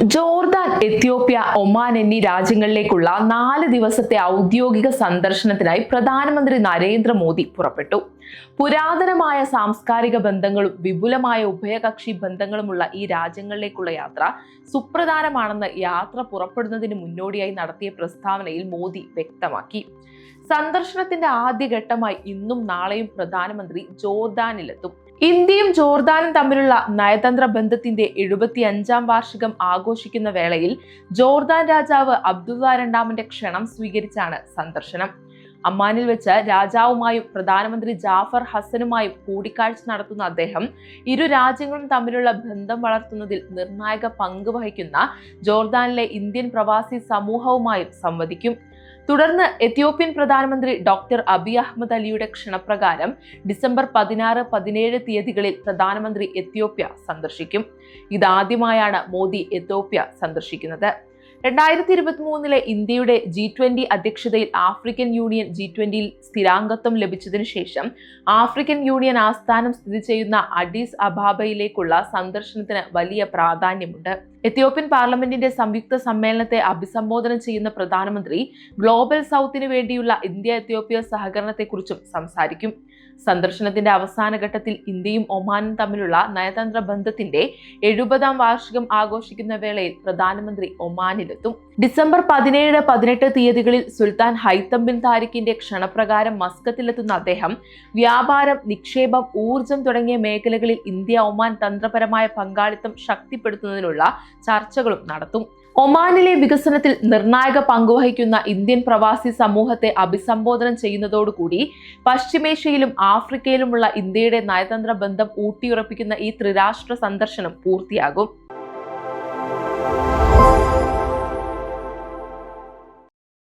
Jordan, Ethiopia, Oman എന്നീ രാജ്യങ്ങളിലേക്കുള്ള 4 ദിവസത്തെ ഔദ്യോഗിക സന്ദർശനത്തിനായി പ്രധാനമന്ത്രി നരേന്ദ്രമോദി പുറപ്പെട്ടു. പുരാതനമായ സാംസ്കാരിക ബന്ധങ്ങളും വിപുലമായ ഉഭയകക്ഷി ബന്ധങ്ങളുമുള്ള ഈ രാജ്യങ്ങളിലേക്കുള്ള യാത്ര സുപ്രധാനമാണെന്ന് യാത്ര പുറപ്പെടുന്നതിന് മുന്നോടിയായി നടത്തിയ പ്രസ്താവനയിൽ മോദി വ്യക്തമാക്കി. സന്ദർശനത്തിന്റെ ആദ്യഘട്ടമായി ഇന്നും നാളെയും പ്രധാനമന്ത്രി ജോർദാനിലെത്തും. ഇന്ത്യയും ജോർദാനും തമ്മിലുള്ള നയതന്ത്ര ബന്ധത്തിന്റെ 75-ാം വാർഷികം ആഘോഷിക്കുന്ന വേളയിൽ ജോർദാൻ രാജാവ് അബ്ദുള്ള രണ്ടാമന്റെ ക്ഷണം സ്വീകരിച്ചാണ് സന്ദർശനം. അമ്മാനിൽ വെച്ച് രാജാവുമായും പ്രധാനമന്ത്രി ജാഫർ ഹസനുമായും കൂടിക്കാഴ്ച നടത്തുന്ന അദ്ദേഹം ഇരു രാജ്യങ്ങളും തമ്മിലുള്ള ബന്ധം വളർത്തുന്നതിൽ നിർണായക പങ്ക് വഹിക്കുന്ന ജോർദാനിലെ ഇന്ത്യൻ പ്രവാസി സമൂഹവുമായും സംവദിക്കും. തുടർന്ന് എത്യോപ്യൻ പ്രധാനമന്ത്രി ഡോക്ടർ അബി അഹമ്മദ് അലിയുടെ ക്ഷണപ്രകാരം ഡിസംബർ 16, 17 തീയതികളിൽ പ്രധാനമന്ത്രി എത്യോപ്യ സന്ദർശിക്കും. ഇതാദ്യമായാണ് മോദി എത്യോപ്യ സന്ദർശിക്കുന്നത്. 2023 ഇന്ത്യയുടെ G20 അധ്യക്ഷതയിൽ ആഫ്രിക്കൻ യൂണിയൻ G20യിൽ സ്ഥിരാംഗത്വം ലഭിച്ചതിനു ശേഷം ആഫ്രിക്കൻ യൂണിയൻ ആസ്ഥാനം സ്ഥിതി ചെയ്യുന്ന അഡീസ് അബാബയിലേക്കുള്ള സന്ദർശനത്തിന് വലിയ പ്രാധാന്യമുണ്ട്. എത്യോപ്യൻ പാർലമെന്റിന്റെ സംയുക്ത സമ്മേളനത്തെ അഭിസംബോധന ചെയ്യുന്ന പ്രധാനമന്ത്രി ഗ്ലോബൽ സൗത്തിന് വേണ്ടിയുള്ള ഇന്ത്യ എത്യോപ്യ സഹകരണത്തെക്കുറിച്ചും സംസാരിക്കും. സന്ദർശനത്തിന്റെ അവസാന ഘട്ടത്തിൽ ഇന്ത്യയും ഒമാനും തമ്മിലുള്ള നയതന്ത്ര ബന്ധത്തിന്റെ 70-ാം വാർഷികം ആഘോഷിക്കുന്ന വേളയിൽ പ്രധാനമന്ത്രി ഒമാനിലെത്തും. ഡിസംബർ 17, 18 തീയതികളിൽ സുൽത്താൻ ഹൈത്തം ബിൻ താരിഖിന്റെ ക്ഷണപ്രകാരം മസ്കത്തിലെത്തുന്ന അദ്ദേഹം വ്യാപാരം, നിക്ഷേപം, ഊർജം തുടങ്ങിയ മേഖലകളിൽ ഇന്ത്യ ഒമാൻ തന്ത്രപരമായ പങ്കാളിത്തം ശക്തിപ്പെടുത്തുന്നതിനുള്ള ചർച്ചകളും നടത്തും. ഒമാനിലെ വികസനത്തിൽ നിർണായക പങ്കുവഹിക്കുന്ന ഇന്ത്യൻ പ്രവാസി സമൂഹത്തെ അഭിസംബോധന ചെയ്യുന്നതോടുകൂടി പശ്ചിമേഷ്യയിലും ആഫ്രിക്കയിലുമുള്ള ഇന്ത്യയുടെ നയതന്ത്ര ബന്ധം ഊട്ടിയുറപ്പിക്കുന്ന ഈ ത്രിരാഷ്ട്ര സന്ദർശനം പൂർത്തിയാകും.